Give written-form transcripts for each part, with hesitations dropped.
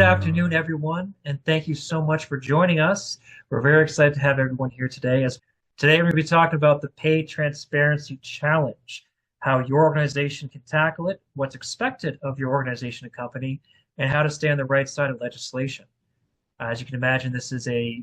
afternoon, everyone, and thank you so much for joining us. We're very excited to have everyone here today. As today, we're going to be talking about the Pay Transparency Challenge, how your organization can tackle it, what's expected of your organization and company, and how to stay on the right side of legislation. As you can imagine, this is a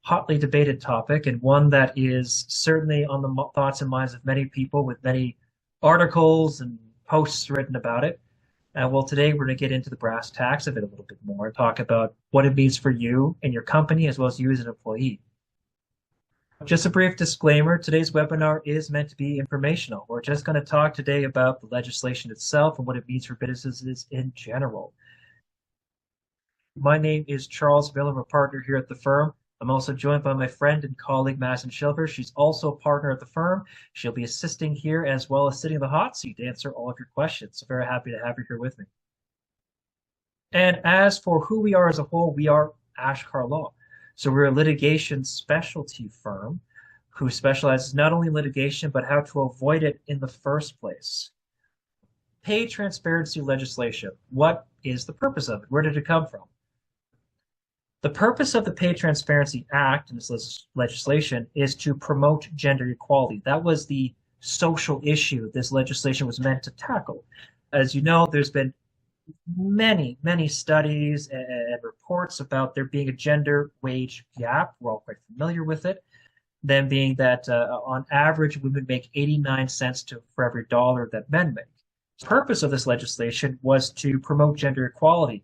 hotly debated topic and one that is certainly on the thoughts and minds of many people, with many articles and posts written about it. Well, today we're going to get into the brass tacks of it a little bit more, talk about what it means for you and your company, as well as you as an employee. Just a brief disclaimer, today's webinar is meant to be informational. We're just going to talk today about the legislation itself and what it means for businesses in general. My name is Charles Miller, I'm a partner here at the firm. I'm also joined by my friend and colleague, Madison Shilver. She's also a partner at the firm. She'll be assisting here as well as sitting in the hot seat to answer all of your questions. So very happy to have her here with me. And as for who we are as a whole, we are Achkar Law. So we're a litigation specialty firm who specializes not only in litigation, but how to avoid it in the first place. Pay transparency legislation. What is the purpose of it? Where did it come from? The purpose of the Pay Transparency Act and this legislation is to promote gender equality. That was the social issue this legislation was meant to tackle. As you know, there's been many studies and reports about there being a gender wage gap. We're all quite familiar with it. Then being that on average, women make 89 cents for every dollar that men make. The purpose of this legislation was to promote gender equality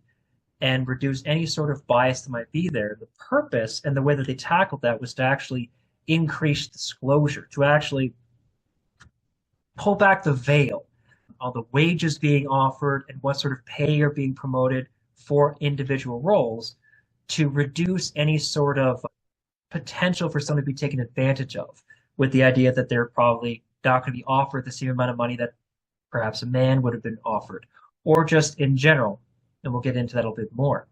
and reduce any sort of bias that might be there. The purpose and the way that they tackled that was to actually increase disclosure, to actually pull back the veil on the wages being offered and what sort of pay are being promoted for individual roles, to reduce any sort of potential for someone to be taken advantage of, with the idea that they're probably not going to be offered the same amount of money that perhaps a man would have been offered, or just in general. And we'll get into that a little bit more.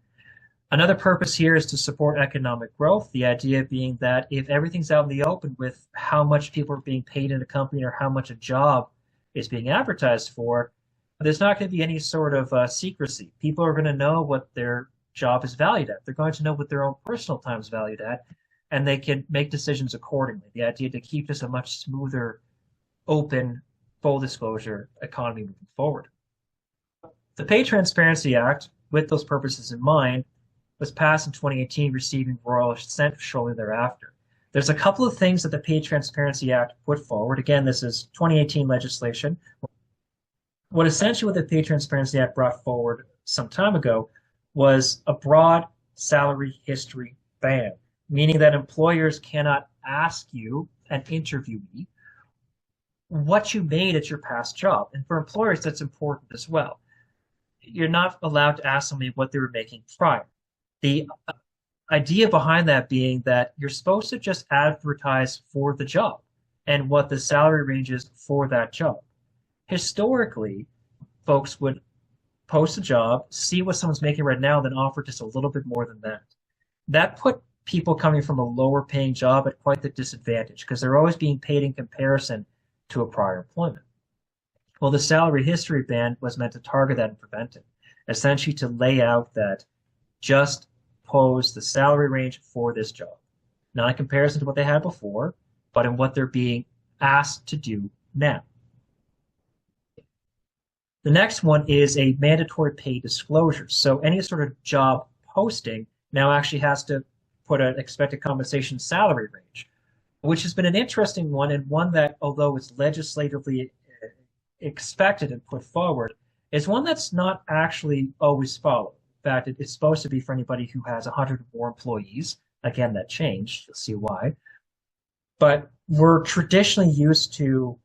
Another purpose here is to support economic growth, the idea being that if everything's out in the open with how much people are being paid in a company or how much a job is being advertised for, there's not going to be any sort of secrecy. People are going to know what their job is valued at. They're going to know what their own personal time is valued at, and they can make decisions accordingly. The idea to keep this a much smoother, open, full disclosure economy moving forward. The Pay Transparency Act, with those purposes in mind, was passed in 2018, receiving royal assent shortly thereafter. There's a couple of things that the Pay Transparency Act put forward. Again, this is 2018 legislation. What the Pay Transparency Act brought forward some time ago was a broad salary history ban, meaning that employers cannot ask you, an interviewee, what you made at your past job. And for employers, that's important as well. You're not allowed to ask somebody what they were making prior. The idea behind that being that you're supposed to just advertise for the job and what the salary range is for that job. Historically, folks would post a job, see what someone's making right now, then offer just a little bit more than that. That put people coming from a lower paying job at quite the disadvantage because they're always being paid in comparison to a prior employment. Well, the salary history ban was meant to target that and prevent it, essentially to lay out that just pose the salary range for this job, not in comparison to what they had before, but in what they're being asked to do now. The next one is a mandatory pay disclosure. So any sort of job posting now actually has to put an expected compensation salary range, which has been an interesting one, and one that, although it's legislatively expected and put forward, is one that's not actually always followed. In fact, it's supposed to be for anybody who has 100 or more employees. Again, that changed. You'll see why. But we're traditionally used to,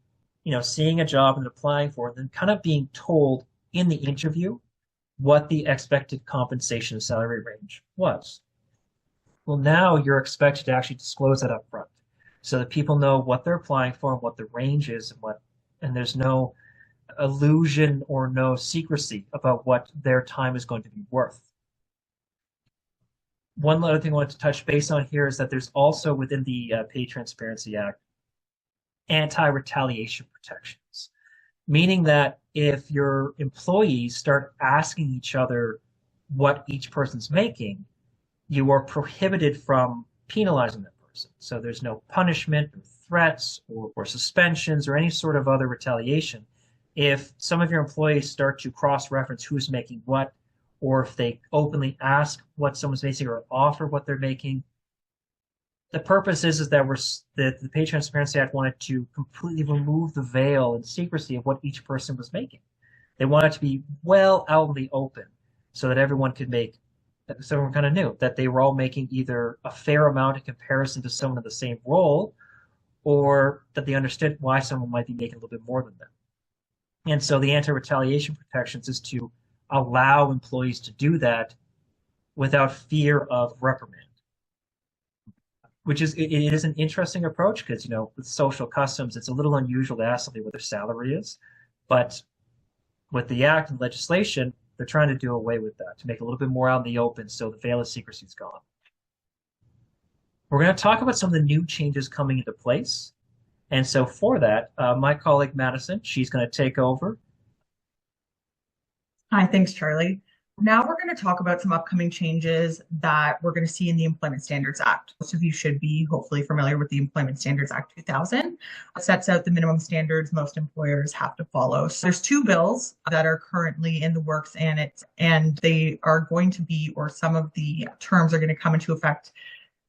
seeing a job and applying for it, and then kind of being told in the interview what the expected compensation salary range was. Well, now you're expected to actually disclose that up front so that people know what they're applying for and what the range is, and there's no illusion or no secrecy about what their time is going to be worth. One other thing I wanted to touch base on here is that there's also within the Pay Transparency Act anti-retaliation protections, meaning that if your employees start asking each other what each person's making, you are prohibited from penalizing that person. So there's no punishment or threats or suspensions or any sort of other retaliation. If some of your employees start to cross-reference who's making what, or if they openly ask what someone's making or offer what they're making, the purpose is that the Pay Transparency Act wanted to completely remove the veil and secrecy of what each person was making. They wanted to be well out in the open so that everyone could make so everyone kind of knew that they were all making either a fair amount in comparison to someone in the same role, or that they understood why someone might be making a little bit more than them. And so the anti-retaliation protections is to allow employees to do that without fear of reprimand, which it is an interesting approach because, with social customs, it's a little unusual to ask somebody what their salary is. But with the act and legislation, they're trying to do away with that to make it a little bit more out in the open so the veil of secrecy is gone. We're going to talk about some of the new changes coming into place. And so for that, my colleague Madison, she's going to take over. Hi, thanks, Charlie. Now we're going to talk about some upcoming changes that we're going to see in the Employment Standards Act. Most of you should be hopefully familiar with the Employment Standards Act 2000. It sets out the minimum standards most employers have to follow. So there's two bills that are currently in the works, and they are going to be, or some of the terms are going to come into effect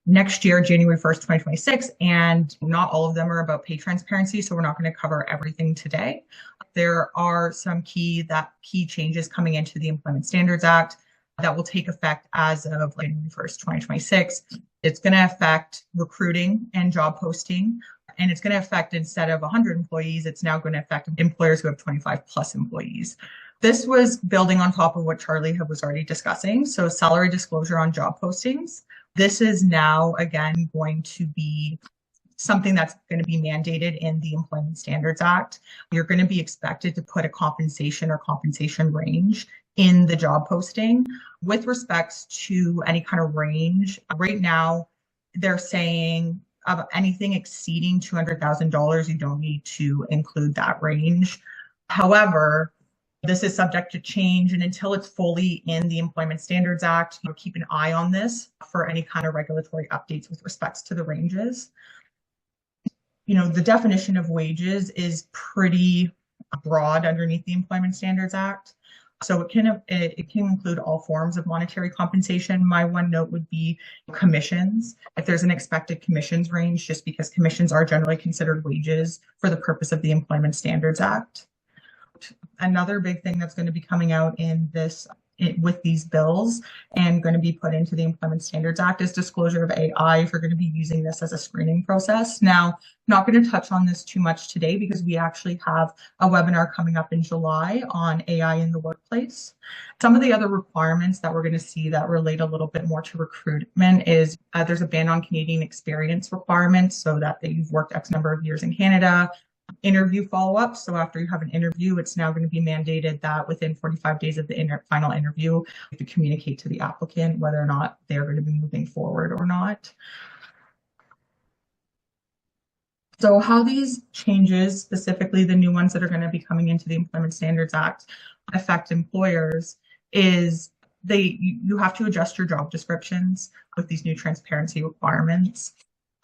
next year, January 1st, 2026, and not all of them are about pay transparency, so we're not going to cover everything today. There are some key changes coming into the Employment Standards Act that will take effect as of January 1st, 2026. It's going to affect recruiting and job posting, and it's going to affect, instead of 100 employees, it's now going to affect employers who have 25 plus employees. This was building on top of what Charlie was already discussing. So salary disclosure on job postings. This is now, again, going to be something that's going to be mandated in the Employment Standards Act. You're going to be expected to put a compensation or compensation range in the job posting. With respects to any kind of range, right now, they're saying of anything exceeding $200,000, you don't need to include that range. However, this is subject to change, and until it's fully in the Employment Standards Act, keep an eye on this for any kind of regulatory updates with respects to the ranges. The definition of wages is pretty broad underneath the Employment Standards Act. So it can include all forms of monetary compensation. My one note would be commissions. If there's an expected commissions range, just because commissions are generally considered wages for the purpose of the Employment Standards Act. Another big thing that's going to be coming out with these bills and going to be put into the Employment Standards Act is disclosure of AI if you're going to be using this as a screening process. Now, I'm not going to touch on this too much today because we actually have a webinar coming up in July on AI in the workplace. Some of the other requirements that we're going to see that relate a little bit more to recruitment is there's a ban on Canadian experience requirements, so that you've worked X number of years in Canada. Interview follow-up. So after you have an interview, it's now going to be mandated that within 45 days of the final interview, you have to communicate to the applicant whether or not they're going to be moving forward or not. So how these changes, specifically the new ones that are going to be coming into the Employment Standards Act, affect employers is you have to adjust your job descriptions with these new transparency requirements.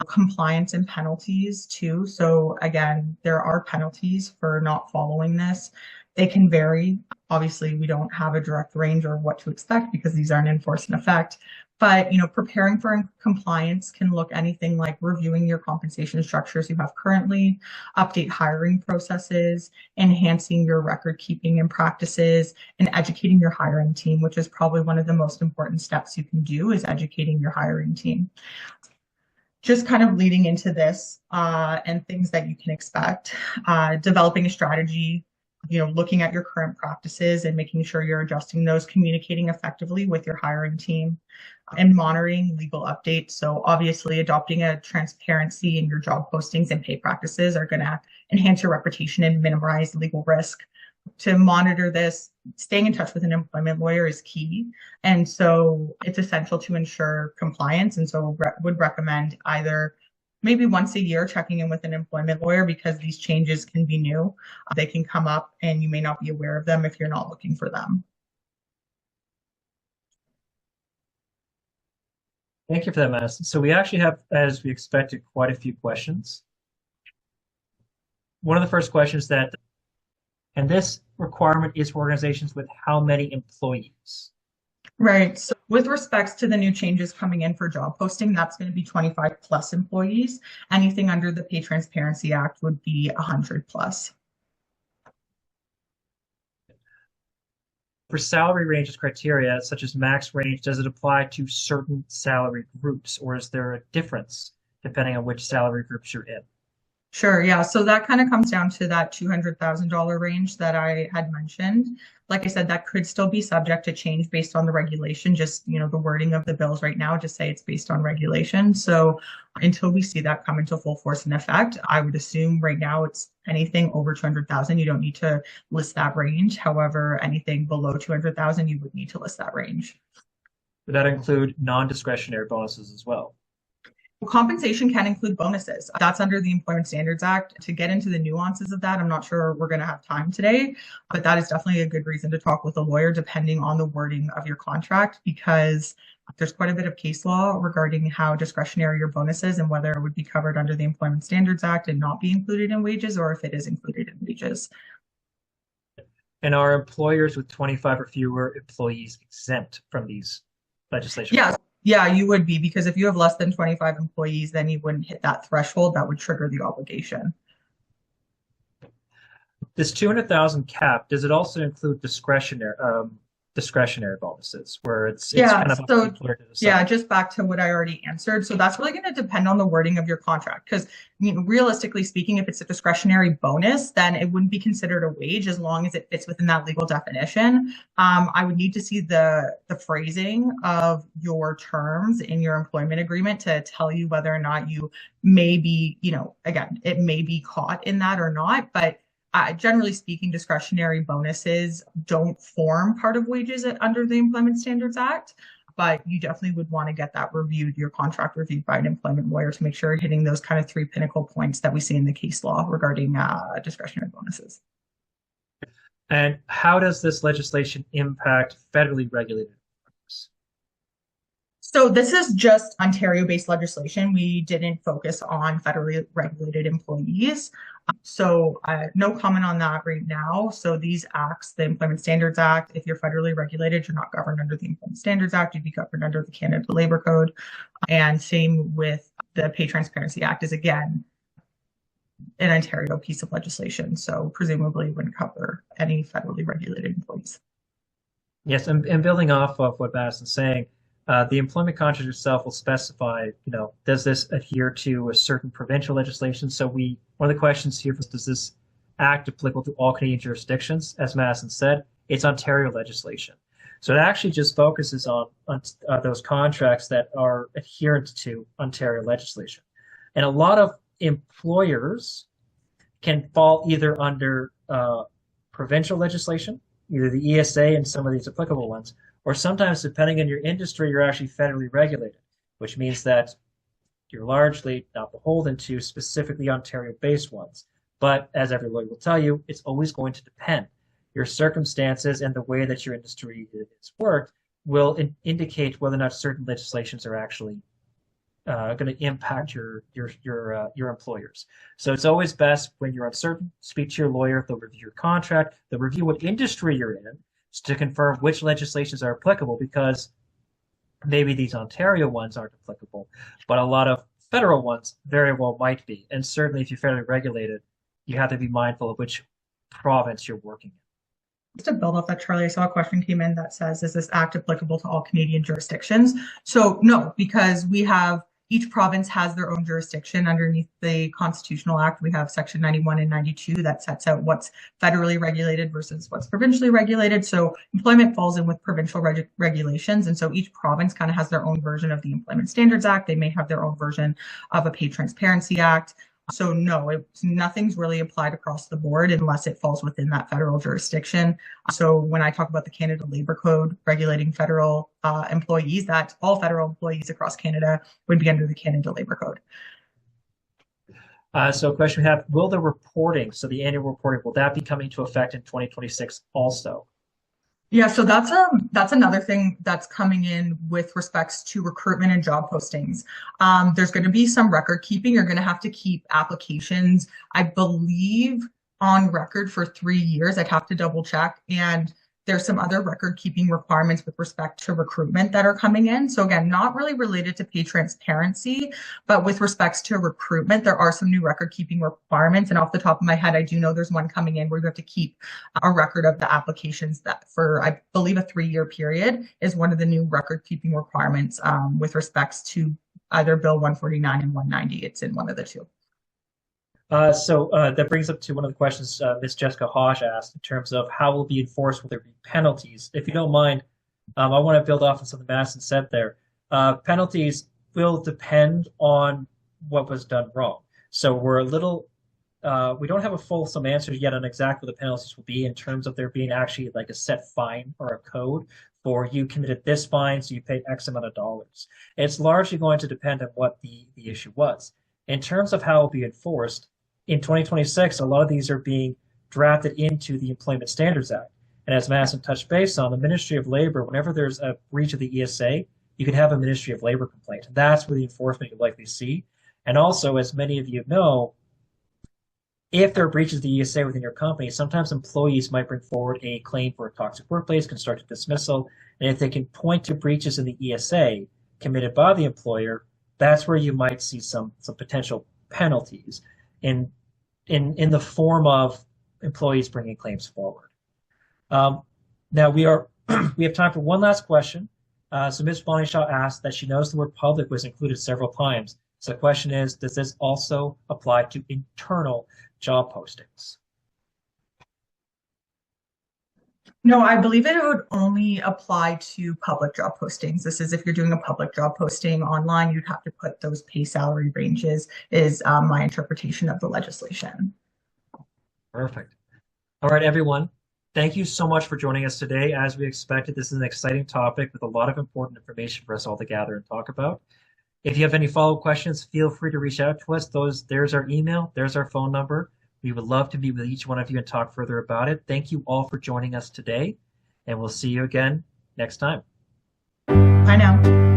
Compliance and penalties too. So again, there are penalties for not following this. They can vary. Obviously, we don't have a direct range or what to expect because these aren't enforced in effect. But preparing for compliance can look anything like reviewing your compensation structures you have currently, update hiring processes, enhancing your record keeping and practices, and educating your hiring team, which is probably one of the most important steps you can do, is educating your hiring team. Just kind of leading into this and things that you can expect, developing a strategy, looking at your current practices and making sure you're adjusting those, communicating effectively with your hiring team, and monitoring legal updates. So obviously adopting a transparency in your job postings and pay practices are going to enhance your reputation and minimize legal risk. To monitor this, staying in touch with an employment lawyer is key. And so it's essential to ensure compliance. And so would recommend either maybe once a year checking in with an employment lawyer, because these changes can be new. They can come up and you may not be aware of them if you're not looking for them. Thank you for that, Madison. So we actually have, as we expected, quite a few questions. One of the first questions that, and this requirement is for organizations with how many employees? Right. So with respects to the new changes coming in for job posting, that's going to be 25 plus employees. Anything under the Pay Transparency Act would be 100 plus. For salary ranges criteria, such as max range, does it apply to certain salary groups, or is there a difference depending on which salary groups you're in? Sure, yeah. So that kind of comes down to that $200,000 range that I had mentioned. Like I said, that could still be subject to change based on the regulation. Just, the wording of the bills right now just say it's based on regulation. So until we see that come into full force and effect, I would assume right now it's anything over 200,000. You don't need to list that range. However, anything below 200,000, you would need to list that range. Would that include non-discretionary bonuses as well? Compensation can include bonuses. That's under the Employment Standards Act. To get into the nuances of that, I'm not sure we're going to have time today, but that is definitely a good reason to talk with a lawyer depending on the wording of your contract, because there's quite a bit of case law regarding how discretionary your bonus is and whether it would be covered under the Employment Standards Act and not be included in wages, or if it is included in wages. And are employers with 25 or fewer employees exempt from these legislation? Yeah, yeah, you would be, because if you have less than 25 employees, then you wouldn't hit that threshold that would trigger the obligation. This 200,000 cap, does it also include discretionary bonuses where it's Yeah, kind of up to the so employer to yeah, decide? just back to what I already answered. So that's really going to depend on the wording of your contract. Because realistically speaking, if it's a discretionary bonus, then it wouldn't be considered a wage as long as it fits within that legal definition. I would need to see the phrasing of your terms in your employment agreement to tell you whether or not you may be, again, it may be caught in that or not. But generally speaking, discretionary bonuses don't form part of wages under the Employment Standards Act, but you definitely would want to get that reviewed, your contract reviewed by an employment lawyer to make sure you're hitting those kind of three pinnacle points that we see in the case law regarding discretionary bonuses. And how does this legislation impact federally regulated firms? So this is just Ontario-based legislation. We didn't focus on federally regulated employees. So no comment on that right now. So these acts, the Employment Standards Act, if you're federally regulated, you're not governed under the Employment Standards Act, you'd be governed under the Canada Labor Code. And same with the Pay Transparency Act is again an Ontario piece of legislation. So presumably wouldn't cover any federally regulated employees. Yes, and building off of what Madison's saying, the employment contract itself will specify, does this adhere to a certain provincial legislation? So one of the questions here is, does this act applicable to all Canadian jurisdictions? As Madison said, it's Ontario legislation. So it actually just focuses on those contracts that are adherent to Ontario legislation. And a lot of employers can fall either under provincial legislation, either the ESA and some of these applicable ones, or sometimes, depending on your industry, you're actually federally regulated, which means that you're largely not beholden to specifically Ontario-based ones. But as every lawyer will tell you, it's always going to depend. Your circumstances and the way that your industry is worked will indicate whether or not certain legislations are actually going to impact your employers. So it's always best when you're uncertain, speak to your lawyer. They'll review your contract. They'll review what industry you're in to confirm which legislations are applicable, because maybe these Ontario ones aren't applicable, but a lot of federal ones very well might be. And certainly, if you're federally regulated, you have to be mindful of which province you're working in. Just to build off that, Charlie, I saw a question came in that says, is this act applicable to all Canadian jurisdictions? So no, because each province has their own jurisdiction underneath the Constitutional Act. We have Section 91 and 92 that sets out what's federally regulated versus what's provincially regulated. So employment falls in with provincial regulations. And so each province kind of has their own version of the Employment Standards Act. They may have their own version of a Pay Transparency Act. So no, nothing's really applied across the board unless it falls within that federal jurisdiction. So when I talk about the Canada Labor Code regulating federal employees, that all federal employees across Canada would be under the Canada Labor Code. So a question we have, will the reporting, so the annual reporting, will that be coming to effect in 2026 also? Yeah, so that's another thing that's coming in with respects to recruitment and job postings. There's going to be some record keeping. You're going to have to keep applications, I believe, on record for 3 years. I'd have to double check. And there's some other record keeping requirements with respect to recruitment that are coming in. So again, not really related to pay transparency, but with respects to recruitment, there are some new record keeping requirements. And off the top of my head, I do know there's one coming in where you have to keep a record of the applications that for, I believe, a 3 year period is one of the new record keeping requirements with respects to either Bill 149 and 190. It's in one of the two. That brings up to one of the questions Ms. Jessica Hosh asked in terms of how will it be enforced? Will there be penalties? If you don't mind, I want to build off of something Madison said there. Penalties will depend on what was done wrong. So we don't have a fulsome answer yet on exactly what the penalties will be in terms of there being actually like a set fine or a code for you committed this fine, so you pay X amount of dollars. It's largely going to depend on what the issue was. In terms of how it will be enforced, in 2026, a lot of these are being drafted into the Employment Standards Act. And as Madison touched base on, the Ministry of Labor, whenever there's a breach of the ESA, you can have a Ministry of Labor complaint. That's where the enforcement you'll likely see. And also, as many of you know, if there are breaches of the ESA within your company, sometimes employees might bring forward a claim for a toxic workplace, constructive dismissal, and if they can point to breaches in the ESA committed by the employer, that's where you might see some potential penalties in in the form of employees bringing claims forward. Now we have time for one last question. So Ms. Bonnie Shaw asked that she knows the word public was included several times. So the question is, does this also apply to internal job postings? No, I believe it would only apply to public job postings. This is if you're doing a public job posting online, you'd have to put those pay salary ranges, is my interpretation of the legislation. Perfect. All right, everyone. Thank you so much for joining us today. As we expected, this is an exciting topic with a lot of important information for us all to gather and talk about. If you have any follow-up questions, feel free to reach out to us. There's our email, there's our phone number. We would love to meet with each one of you and talk further about it. Thank you all for joining us today, and we'll see you again next time. Bye now.